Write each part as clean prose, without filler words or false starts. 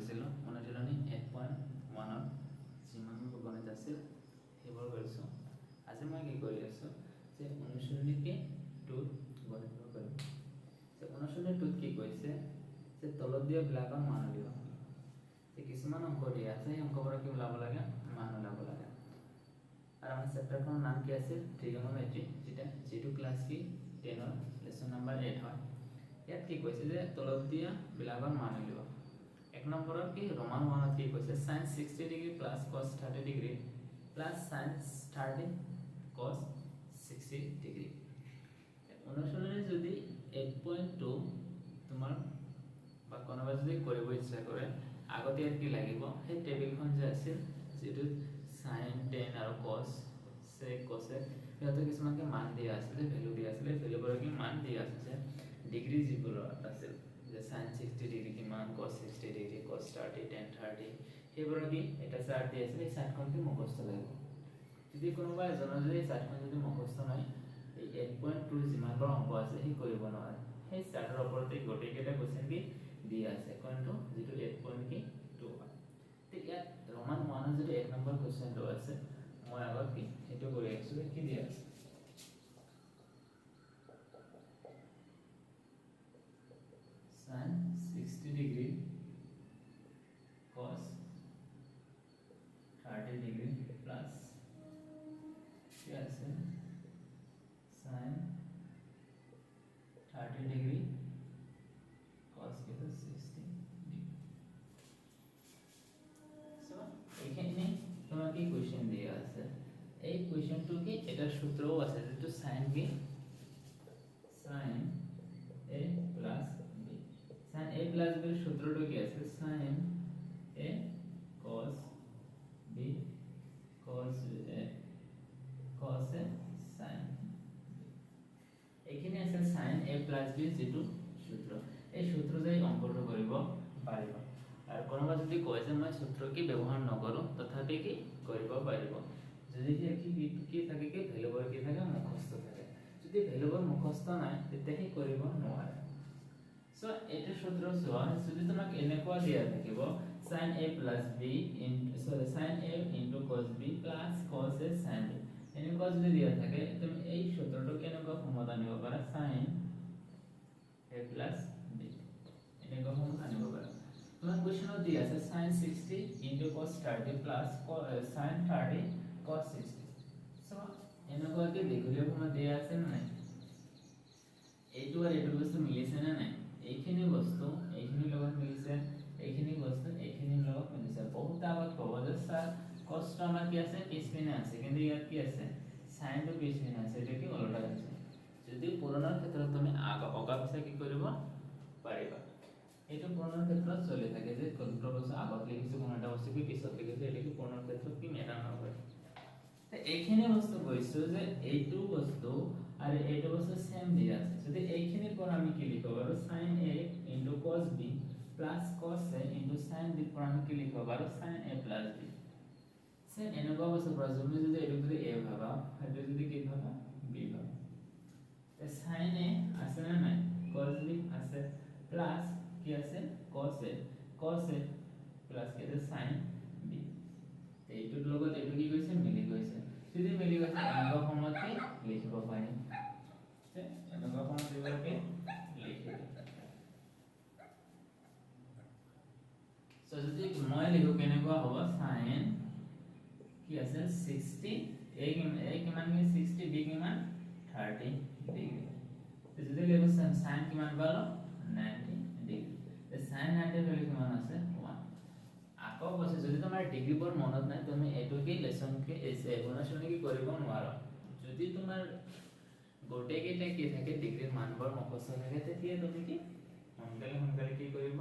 কৰিছিলোঁ অনুশীলনী 8.1 যিমানবোৰ গণিত আছিল সেইবোৰ কৰিছোঁ। আজি মই কি কৰি আছোঁ যে অনুশীলনী 2 গণিত কৰিম। যে অনুশীলনী 2 কি কৈছে যে তলত দিয়া বিলাকৰ মান উলিয়াব। যে কিছুমান অংক দিয়া আছে সেই অংকবোৰৰ কি ওলাব লাগে, মান ওলাব লাগে। আৰু আমাৰ চেপ্টাৰখনৰ নাম কি আছিল ট্ৰিগনোমেট্ৰি, যিটো ক্লাছ কি 10ৰ লেসন নম্বৰ 8 হয়। ইয়াত কি কৈছে যে তলত দিয়া বিলাকৰ মান উলিয়াব। এক নম্বৰৰ কি ৰোমান 1 কি কৈছে sin 60 degree plus cos 30 degree plus sin 30 cos 60 degree. অনুশীলনী যদি 8.2 তোমাৰ বা কোনোবা যদি কৰিব ইচ্ছা কৰে আগতে ইয়াত কি লাগিব সেই টেবুলখন যে আছিল যেটো sin tan আৰু cos sec cosec ইয়াতে কিছুমানকে মান দিয়া আছিল, ভ্যালু দিয়া আছিল, ভ্যালুবোৰ কি মান দিয়া আছে ডিগ্ৰী যিবোৰ আছিল যে sin 60 ডিগ্ৰী কিমান, cos 60 ডিগ্ৰী, cos 30 tan 30 সেইবোৰ কি এটা চাৰ্ট দিয়া আছিল। এই চাৰ্টখনকে মুখস্থ লাগিব। যদি কোনোবা এজনৰ যদি চাৰ্টখন যদি মুখস্থ নাই এই 8.2 যিমানবোৰ অংক আছে সেই কৰিব নোৱাৰে। সেই চাৰ্টৰ ওপৰতে গোটেইকেইটা কোৱেশ্চন কি দিয়া আছে কোনটো যেটো 8.2 হয়। তে ইয়াত ৰোমান 1 যদি 1 নম্বৰ কোৱেশ্চনটো আছে মই আগত কি হেতু কৰি আছো কি দিয়া আছে sin 60 degree cos 30 degree plus কি আছে sin 30 degree cos 60 degree. So এখানে তোমাকে কি কোশ্চেন দিয়া আছে এই কোশ্চেনটো কি এটা সূত্রও আছে যেটো sin কি sin a plus b। sin a plus b সূত্রটো কি আছে sin a cos b cos a cos a sin এখানে আছে sin a plus b যেটো সূত্র এই সূত্র যাই অঙ্কটো কৰিব পাৰিব। আৰু কোনোবা যদি কয় যে মই সূত্ৰ কি ব্যৱহাৰ নকৰো তথাপি কি কৰিব পাৰিব যদি কি থাকে কি ভ্যালুবোৰ কি থাকে মুখস্থ থাকে। যদি ভ্যালুবোৰ মুখস্থ নাই তেতিয়া কি কৰিব নোৱাৰে। সো এটা সূত্ৰ চোৱা যদি তোমাক এনেকুৱা দিয়া থাকিব sin a plus b sin a cos b plus cos a sin b এনেকুৱা যদি দিয়া থাকে তুমি এই সূত্ৰটো কেনেকুৱা ফৰ্মত আনিব পাৰা sin a plus b এনেকুৱা ফৰ্মত আনিব পাৰা। তোমাক কোৱেশ্চনত দিয়া আছে sin 60 cos 30 plus sin 30 cos 60। So এনেকুৱাকে দীঘলীয়া ফৰ্মত দিয়া আছে নাই এইটো আৰু এইটো বস্তু মিলিছে না নাই এইখিনি বস্তু এইখিনি লগত মিলিছে, এইখিনি বস্তু এইখিনি লগত মিলিছে। বহুত আগত ক'ব যে স্যার cos টো আমাৰ কি আছে পিছপিনে আছে কিন্তু ইয়াত কি আছে sin টো পিছপিনে আছে এটা কি উল্টা আছে। যদি পুৰণাৰ ক্ষেত্ৰত তুমি আগা পিছা কি কৰিব পাৰিবা এইটো পুৰণাৰ ক্ষেত্ৰত চলি থাকে যে কোনটো বস্তু আগত লিখিছো কোনটা বস্তু কি পিছত লিখিছো এটা কি পুৰণাৰ ক্ষেত্ৰত কি মেটাৰ নকৰে। তে এইখিনি বস্তু কৈছো যে এইটো বস্তু আৰু এইটো বস্তু সেম দিয়া আছে। যদি এইখিনিৰ পৰা আমি কি লিখিব পাৰো sin a cos b plus cos a sin b পৰা আমি কি লিখিব পাৰো sin a plus b। সে এনেকুৱা বস্তু পৰা তুমি যদি এইটো যদি a ভাবা সেইটো যদি কি ভাবা b ভাবা। তে sin a আছে না নাই cos b আছে প্লাস কি আছে cos a প্লাস কি আছে sin b। এইটোৰ লগত এইটো কি কৈছে মিলি গৈছে। যদি মিলি গৈছে এনেকুৱা ফৰ্মত কি লিখিব পাৰি যে এনেকুৱা ফৰ্মত দিবকে লিখি সো যদি মই লিখো কেনেকুৱা হ'ব sin কি আছে 60 a কিমান কি 60 b কিমান 30 ডিগ্ৰী। যদি লিখো sin কিমান পালো 90 ডিগ্ৰী। তে sin 90 ভ্যালু কিমান আছে 1। আকৌ কৈছে যদি তোমাৰ ডিগ্ৰীবোৰ মনত নাই তুমি এটো কি লেসন কি এসে অনুশীলনী কি কৰিব নোৱাৰা। যদি তোমাৰ গোটেই কেইটা কি থাকে ডিগ্ৰীৰ মানবোৰ মুখস্থ থাকে তেতিয়া তুমি কি সোনকালে কি কৰিব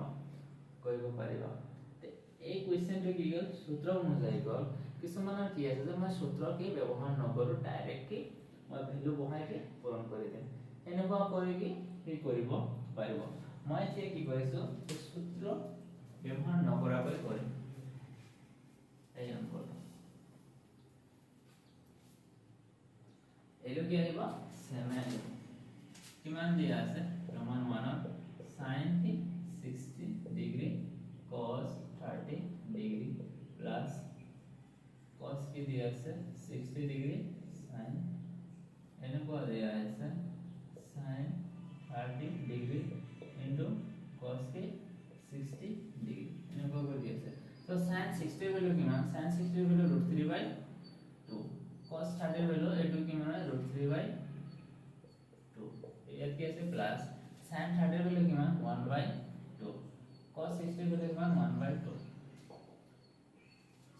পাৰিবা। এই কোৱেশ্চনটো কি গল সূত্ৰ অনুযায়ী গল কিছুমানৰ কি আছে যে মই সূত্ৰ কি ব্যৱহাৰ নকৰো ডাইৰেক্ট কি মই ভ্যালু বহাই কি পূৰণ কৰি দিম এনেকুৱা কৰি কি কৰিব পাৰিব। মই এতিয়া কি কৰিছো সূত্ৰ ব্যৱহাৰ নকৰাকৈ কৰিম এই অংকটো এলো কি আহিব 7 কিমান দিয়া আছে Roman 1 sin 60 degree cos 30 degree plus cos কি দিয়া আছে 60 ডিগ্ৰি sin এনেকুৱা দিয়া আছে sin 30 ডিগ্ৰি ইনটু cos কি 60 ডিগ্ৰি এনেকুৱা কৰি দিয়া আছে so sin 60 ভ্যালু কিমান sin 60 ভ্যালু √3/2 cos 30 ভ্যালু এটো কিমান √3/2 ইয়াত কি আছে প্লাস sin 30 ভ্যালু কিমান 1/2 cos 60 ভ্যালু কিমান 1/2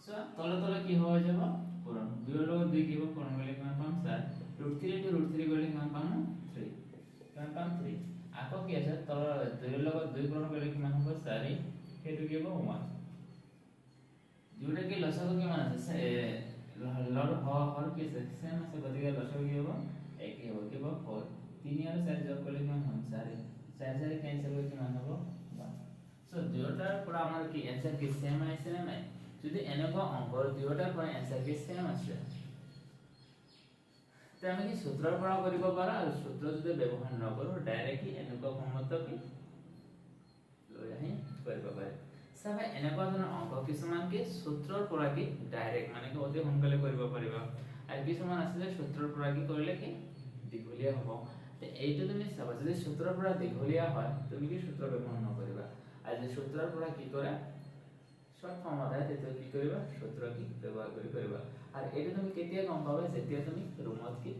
সো তলে তলে কি হয়ে যাব পূরণ 2 লগ 2 কি হবে পূরণ করলে কিমান পাম 4 √3 * √3 করলে কিমান পাম 3 কিমান পাম 3 আকো কি আছে তল 2 লগ 2 পূরণ করলে কিমান হবে 4 হেতু কি হবে 1 দুটা কি লসাগু কিমান আছে লর হর কি আছে সেম আছে গতিকে লসাগু কি হবে একই হবে কি হবে 4 3 আর 4 যোগ করলে কিমান হবে 4 4 ক্যান্সেল হয়ে কিমান হবে 1 সো দুটার পর আমার কি आंसर কি সেম আছে না নাই যদি এনেকুৱা অংকৰ দুয়োটাৰ পৰা आंसर কি সেম আছে তে আমি কি সূত্ৰৰ পৰা কৰিব পাৰা আৰু সূত্ৰ যদি ব্যৱহাৰ নকৰো ডাইৰেক্টলি এনেকুৱা ফৰ্মত কি লৈ আহি কৰিব পাৰি সবে এনেকুৱা ধৰণৰ অংক কিছুমান কি সূত্ৰৰ পৰা কি ডাইৰেক্ট মানে কি অতি সোনকালে কৰিব পাৰিবা আৰু কিছুমান আছে যে সূত্ৰৰ পৰা কি কৰিলে কি দীঘলীয়া হ'ব তে এইটো তুমি চাবা যদি সূত্ৰৰ পৰা দীঘলীয়া হয় তুমি কি সূত্ৰ ব্যৱহাৰ নকৰিবা আৰু যদি সূত্ৰৰ পৰা কি কৰা শৰ্ট ফৰ্ম আছে তেতো কি কৰিবা সূত্ৰ কি ব্যৱহাৰ কৰিবা আৰু এটা তুমি কেতিয়া গম পাবা যেতিয়া তুমি ৰুমত কি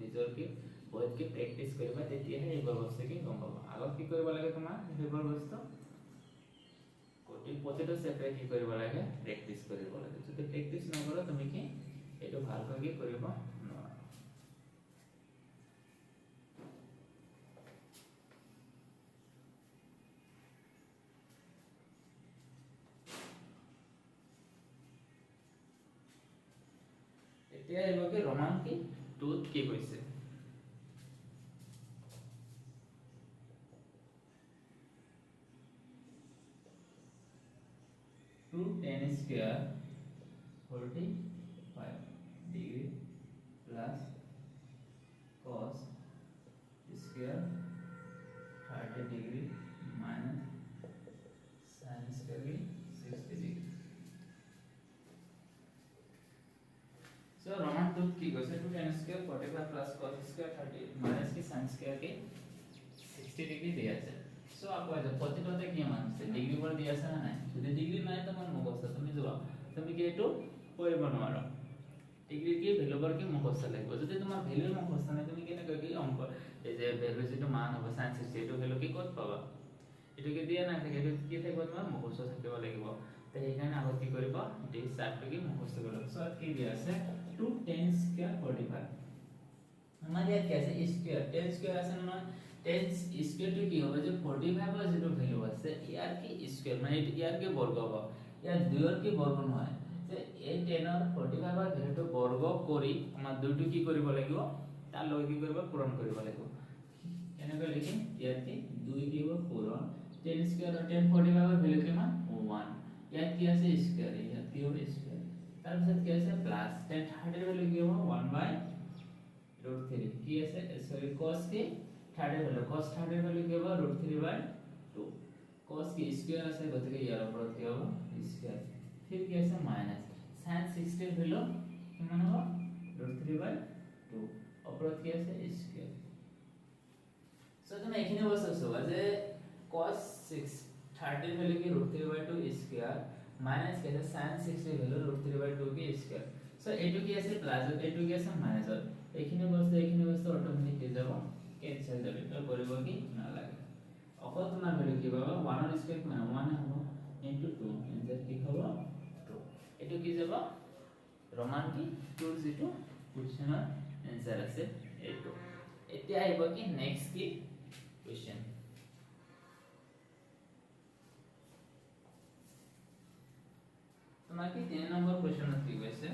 নিজৰ কি বহুত কি প্ৰেক্টিস কৰিবা তেতিয়াহে এই বস্তু কি গম পাবা আগত কি কৰিব লাগে তোমাৰ এইবোৰ বস্তু কোটি প্ৰতিটো চেপ্টাৰ কি কৰিব লাগে প্ৰেক্টিস কৰিব লাগে যদি প্ৰেক্টিস নকৰা তুমি কি এইটো ভালকৈ কি কৰিব নোৱাৰা এতিয়া এইবাকে ৰোমান কি 2 কি কৈছে 2 tan square 45 degree plus cos square 30 degree minus sin square 60 degree so roman 2 की कैसे 2 tan square 45 plus cos square 30 minus की sin square के 60 डिग्री दिया है सो आपको आज प्रतिटोते কি মান আছে ডিগ্রি বল দিয়া আছে না নাই যদি ডিগ্রি নাই তখন মুখস্থ তুমি যোৱা তুমি কি এটো কৰিব নোৱাৰা ডিগ্ৰি কি ভ্যালু বৰ কি মুখস্থ লাগিব যদি তোমাৰ ভ্যালু মুখস্থ নাই তুমি কেনে কই কি অংক এই যে ভ্যালু যেটো মান হ'ব sin 60 এটো ভ্যালু কি কত পাবা এটো কি দিয়া না থাকে এটো কি থাকিব তোমাৰ মুখস্থ থাকিব লাগিব তে এইখানে আগত কি কৰিব ডি চাৰ্টটো কি মুখস্থ কৰিব সো কি দিয়া আছে 2 tan square 45 हमारे यार कैसे स्क्वायर tan square আছে না tan square to কি হবে যে 45 এর যেটো ভ্যালু আছে ইয়ার কি স্কয়ার মানে ইয়ার কি বর্গ হবে ইয়ার 2 এর কি বর্গ নহয় যে এই 10 এর 45 এর ভ্যালুটো বর্গ করি আমরা দুইটো কি কৰিব লাগিব তাৰ লগে কি কৰিব পূৰণ কৰিব লাগিব কেনেকৈ লিখিম ইয়ার কি 2 কি হ'ব পূরণ tan square আর tan 45 এর ভ্যালু কিমান 1 ইয়ার কি আছে স্কয়ার ইয়ার কি হবে স্কয়ার তার সাথে কি আছে প্লাস tan 30 এর ভ্যালু কি হবে 1/√3 কি আছে সরি cos কি 30 ভ্যালু cos 30 এর ভ্যালু কি হবে √3/2 cos কি স্কয়ার আছে গতিকে ইয়ার উপর কি হবে স্কয়ার फिर কি আছে মাইনাস sin 60 এর ভ্যালু কিমান হবে √3/2 উপর কি আছে স্কয়ার সো তুমি এখানে বসাছো যে cos 30 এর ভ্যালু কি √3/2 স্কয়ার মাইনাস কি আছে sin 60 এর ভ্যালু √3/2 কি স্কয়ার সো এটু কি আছে প্লাস এটু কি আছে মাইনাস এখানে বসতে অটোমেটিক হয়ে যাব ক্যান্সেল যাবে তো করব কি না লাগে অকল তোমার ভ্যালু কি পাবা 1 এর স্কয়ার মানে 1 হবে ইনটু 2 आंसर কি হবে 2 এটু কি যাব রোমান কি 2 যেটো কোশ্চেনৰ आंसर আছে এটু এতিয়া আহিব কি নেক্সট কি কোশ্চেন তোমার কি 3 নম্বর কোশ্চেন কি কৈছে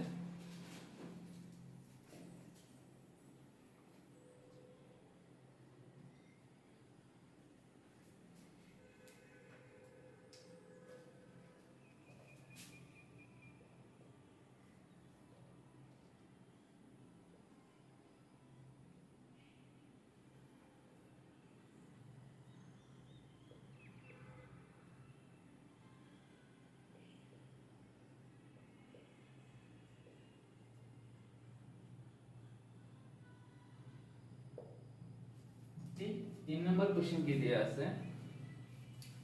3 नंबर क्वेश्चन की दिया আছে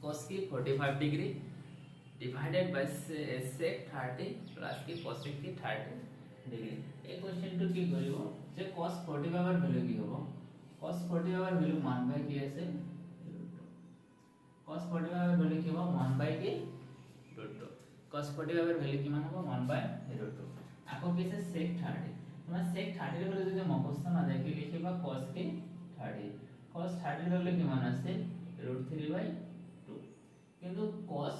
cos की 45 degree divided by sec 30 plus की cosec की 30 डिग्री। এই কোশ্চেনটো কি কৰিব যে cos 45 ৰ ভ্যালু কি হ'ব cos 45 ৰ ভ্যালু 1 বাই কি আছে cos 45 ৰ ভ্যালু কি হ'ব 1 বাই কি √2 cos 45 ৰ ভ্যালু কিমান হ'ব 1 বাই √2 আকৌ কি আছে sec 30 তোমাৰ sec 30 ৰ ভ্যালু যদি মুখস্থ না যায় কি লিখিবা cos কি 30 cos 30 ৰ ভ্যালু কিমান আছে √3 বাই 2 কিন্তু cos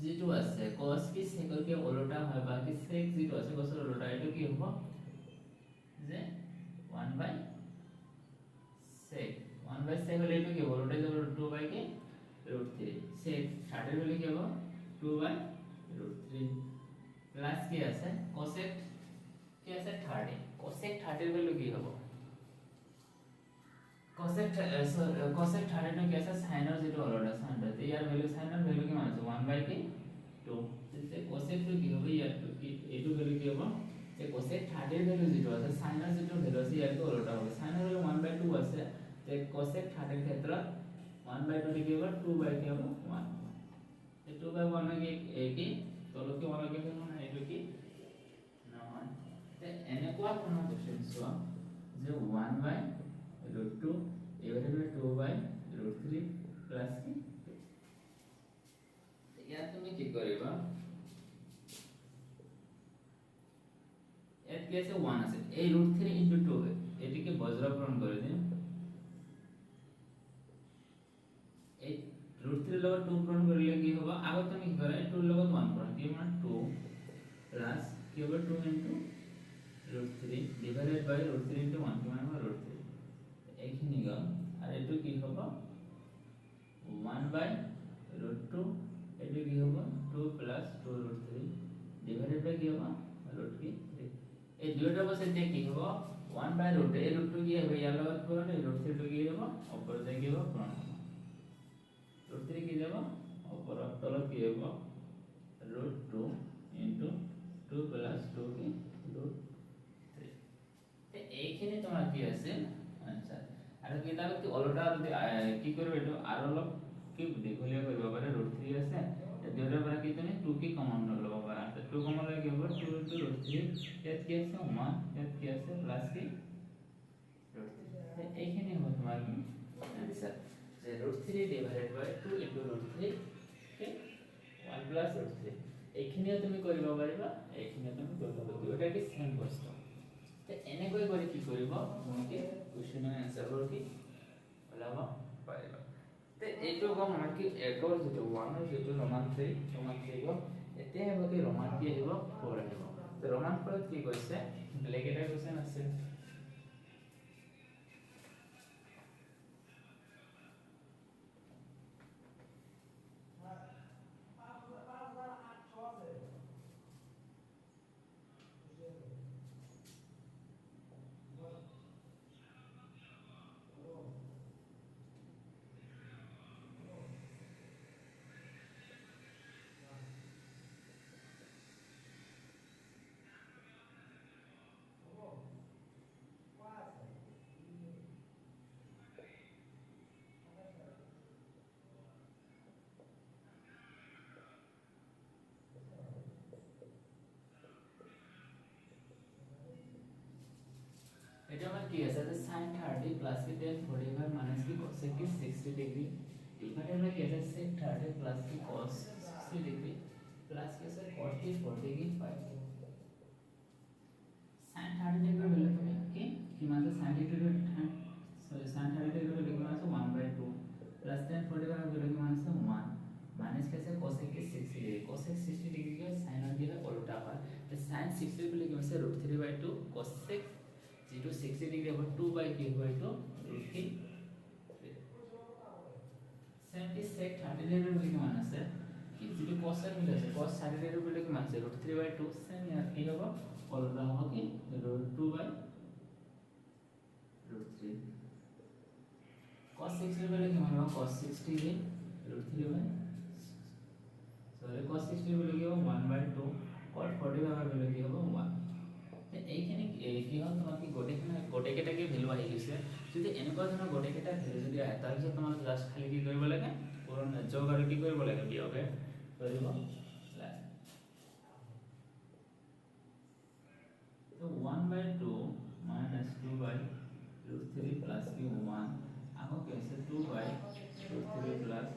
যেটো আছে cos কি sec কে উল্টা হয় বা কি sec যেটো আছে cos ৰ উল্টা এটো কি হ'ব যে 1 বাই sec 1 বাই sec হলে এটো কি হ'ব উল্টা যাব 2 বাই কি √3 sec 30 হলে কি হ'ব 2 বাই √3 প্লাস কি আছে cosec কি আছে 30 cosec 30 এর ভ্যালু কি হবে cosec 30 টো কি আছে sin এর যেটো অলরেডি sin তে ইয়ার ভ্যালু sin এর ভ্যালু কি মানে 1 বাই কি 2 তে cosec টো কি হবে ইয়ার এটো ভ্যালু কি হবে যে cosec 30 এর ভ্যালু যেটো আছে sin এর যেটো ভ্যালু আছে ইয়ার তো অলরেডি হবে sin এর ভ্যালু 1 বাই 2 আছে তে cosec 30 এর ক্ষেত্রে 1 বাই 2 কি হবে 2 বাই কি হবে 1 তে 2 বাই 1 কি কি তলো কি 1 কি না এটো কি এনেকুৱা কোনো কোশ্চেন চোৱা যে 1 বাই √2 এবাৰে 2 বাই √3 প্লাস কি ইয়াত তুমি কি কৰিবা এত কি আছে 1 আছে এই √3 * 2 এটিকে বজ্ৰকৰণ কৰে দিন এই √3 লগত 2 পূৰণ কৰিলে কি হ'ব আগত তুমি কি কৰা 2 লগত 1 পূরণ কি মানে 2 প্লাস কি হবে 2 √3 divided by √3 into 1 কি মানে √3 এইখিনি গল আর এটো কি হবে 1 by √2 এটো কি হবে 2 plus 2 √3 divided by কি হবে √3 এই দুইটা বসে তে কি হবে 1 by √2 এই √2 কি হবে ইয়ার লগত পূরণ এই √3 টো কি হবে উপর দিয়ে কি হবে পূরণ হবে √3 কি যাব উপর তল কি হবে √2 into 2 plus 2 কি এইখিনি তোমার কি আছে আচ্ছা আর কি তাহলে কি অলটা কি করবে এটা আর অলপ কি দীঘলীয়া কৰিব পাৰে √3 আছে দুইটাৰ পৰা কি তুমি 2 কি কমন ল'ব পাৰা তো 2 কমন লৈ কি হ'ব 2 * √3 ইয়াত কি আছে 1 ইয়াত কি আছে প্লাস কি √3 এইখিনি হ'ব তোমাৰ কি आंसर যে √3 ডিভাইডেড বাই 2 * √3 কি 1 প্লাস √3 এইখিনিও তুমি কৰিব পাৰিবা এইখিনিও তুমি কৰিব পাৰিবা দুইটা কি সেম বস্তু এনেকৈ কৰি কি কৰিব তোমাকে কোশ্চেনৰ আনসাৰবোৰ কি ওলাব পাৰিবা তে এইটো গম আমাৰ কি একৰ যেটো 1 ৰ যেটো ৰোমান 3 গম এতিয়া হ'ব কি ৰোমান কি আহিব 4 আহিব তে ৰোমান 4 কি কৈছে বেলেগ এটা কোশ্চেন আছে এটা আমার কি আছে যে sin 30 প্লাস কি 45 মাইনাস কি cosec কি 60 ডিগ্রি এখানে আমরা কি আছে sec 30 প্লাস কি cos 60 ডিগ্রি প্লাস কি আছে cot কি 40 কি 5 sin 30 ডিগ্রি হলে তুমি কি মানে sin 30 সরি sin 30 ডিগ্রি হলে কি মানে 1/2 প্লাস tan 45 হলে কি মানে 1 माइनस कैसे cosec के 60 डिग्री cosec 60 डिग्री का sin और ये उल्टा है तो sin 60 डिग्री के से √3/2 cosec যেটো 60 ডিগ্রি হবে 2 বাই কি হবে তো √3 70 sec 30 ডিগ্রি বলে কি মান আছে কি যেটো cos এর মিলে আছে cos 60 ডিগ্রি বলে কি মান আছে √3/2 সেম ইয়ার কি হবে উল্টা হবে কি √2/√3 cos 60 বলে কি মান হবে cos 60 কি √3/, সরি cos 60 বলে কি হবে 1/2 cot 45 বলে কি হবে 1 এইখিনি কি হ'ল তোমাক কি গোটেইকেইটাকে ভেলু আহি গৈছে যদি এনেকুৱা ধৰণৰ গোটেইকেইটা ভেলু যদি আহে তাৰপিছত তোমাক জাষ্ট খালি কি কৰিব লাগে পূৰণ যোগ আৰু কি কৰিব লাগে বিয়োগে কৰিব লাগে তো 1/2 minus 2/√3 plus q 1 আকৌ কি হৈছে 2/√3 plus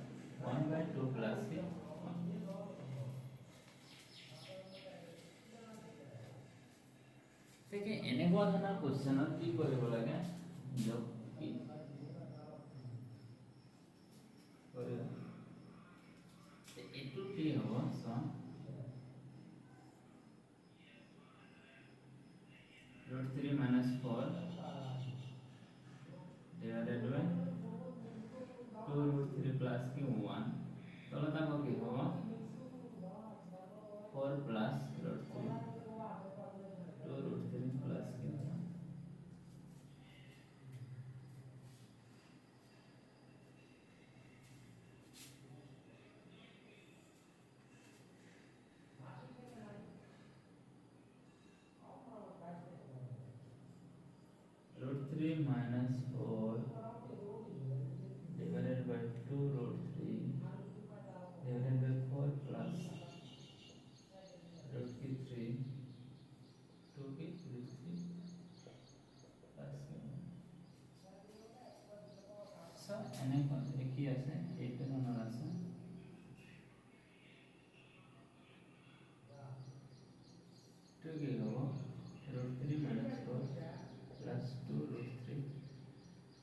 1/2 plus q 1 দেখে এনেকুৱা ধৰণৰ কোৱেশ্চনত কি কৰিব লাগে যোগ কি কৰিব এইটো কি হ'ব so √3 minus 4 divided by 2√3 plus q 1 তলত আকৌ কি হ'ব 4 plus √3 2√3 plus q 1 √3 minus 4 divided by 2√3 divided by 4 plus √3 2 key √3 plus so এনে কি আছে এইটো ধৰণৰ আছে তো কি হ'ব √3 minus 4 plus 2√3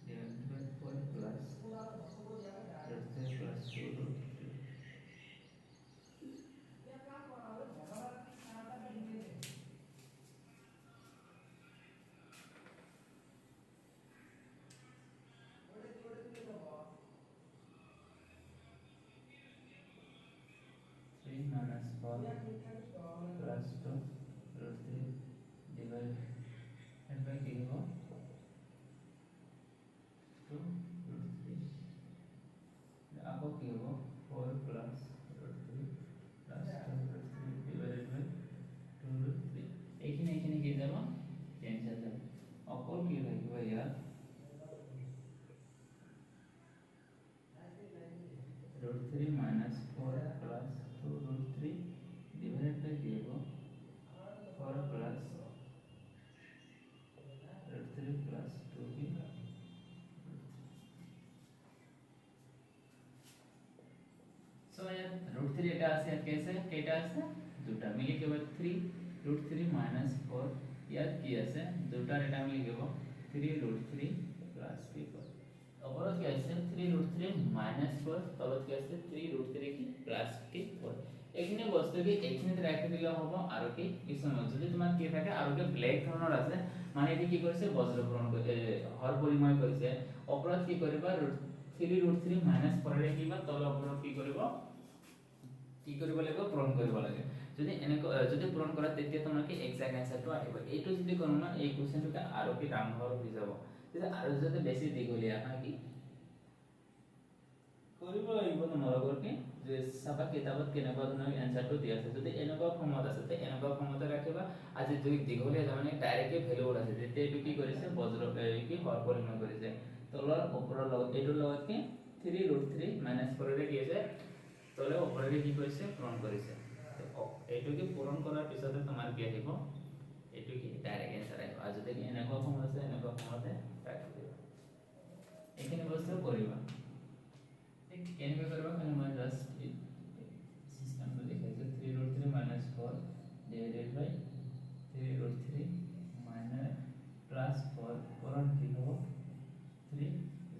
divided by 4 plus √3 plus 2√3 3 minus 4 plus 2√3 divided by কি হ'ব 2√3 আকৌ কি হ'ব 4 plus √3 plus 2√3 divided by 2√3 এইখিনি কি যাব কেনসেল যাব অকল কি থাকিব ইয়াত √3 minus 4 plus 2√3 divided by কি হ'ব 4 plus √3 plus 2 की सो यार √3 এটা আছে कैसे কেটা আছে দুটা মিলি কি হবে 3 √3 minus 4 ইয়াত কি আছে দুটাৰ এটা মিলি কি হ'ব 3 √3 plus কি হ'ব ওপৰত কি আছে 3 √3 minus 4 তলত কি আছে 3 √3 কি plus কি 4 এইখিনি বস্তু কি এইখিনিতে ৰাখি দিলে হ'ব আৰু কি কিছুমান যদি তোমাৰ কি থাকে আৰু কি ব্লেক ধৰণৰ আছে মানে এটি কি কৰিছে বজ্ৰপূৰণ হৰ পৰিময় কৰিছে ওপৰত কি কৰিবা 3 √3 minus 4 ৰে কিবা তল ওপৰত কি কৰিব লাগিব পূৰণ কৰিব লাগে যদি যদি পূৰণ কৰা তেতিয়া তোমাৰ কি এক্সাক্ট আনসাৰটো আহিব এইটো যদি কৰোঁ না এই কোৱেশ্চনটো আৰু কি ডাঙৰ হৈ যাব তেতিয়া আৰু যদি বেছি দীঘলীয়া হয় কি কৰিব লাগিব তোমালোকৰ কি যে সাবা কিতাপত কেনেকুৱা ধৰণৰ আনসাৰটো দিয়া আছে যদি এনেকুৱা ফৰ্মত আছে তে এনেকুৱা ফৰ্মত ৰাখিবা আজি যদি দীঘলীয়া মানে ডাইৰেক্টলি ভ্যালু আছে তেতিয়া এইটো কি কৰিছে বজ্ৰ কি হৰ পৰিমাণ কৰিছে তলৰ ওপৰৰ লগত এইটোৰ লগত কি 3 √3 minus 4 ৰে কি আছে তলে ওপৰৰে কি কৰিছে পূৰণ কৰিছে এইটো কি পূৰণ কৰাৰ পিছতে তোমাৰ কি আহিব এইটো কি ডাইৰেক্ট আনসাৰ আহিব আৰু যদি এনেকুৱা ফৰ্ম আছে এনেকুৱা ফৰ্মতে ৰাখি দিবা এইখিনি বস্তু কৰিবা ঠিক কেনেকৈ কৰিবা মানে মই জাস্ট সিস্টেমটো দেখাইছো 3 √3 minus 4 divided by 3 √3 minus plus 4 পূৰণ কি হ'ব 3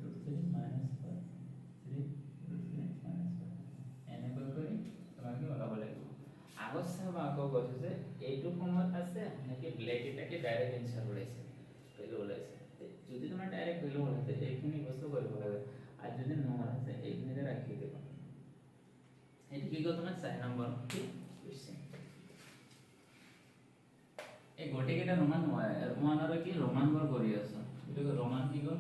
√3 minus 4 3 √3 minus 4 এনেকৈ কৰি তোমাকে ওলাব লাগিব আগত চাবা আকৌ কৈছে যে এইটো ফৰ্মত আছে নাকি ব্লেক এটাকে ডাইৰেক্ট আনসাৰ ওলাইছে ভ্যালু ওলাইছে যদি তোমাৰ ডাইৰেক্ট ভ্যালু ওলাইছে এইখিনি বস্তু কৰিব লাগে আর যদি নম্বর আছে এইখিনিতে রাখি দেব এটি কি কত না 4 নম্বর কি কোশ্চেন এই গোটে কেটা রোমান হয় রোমান আর কি রোমান বর করি আছে এটা রোমান কি কর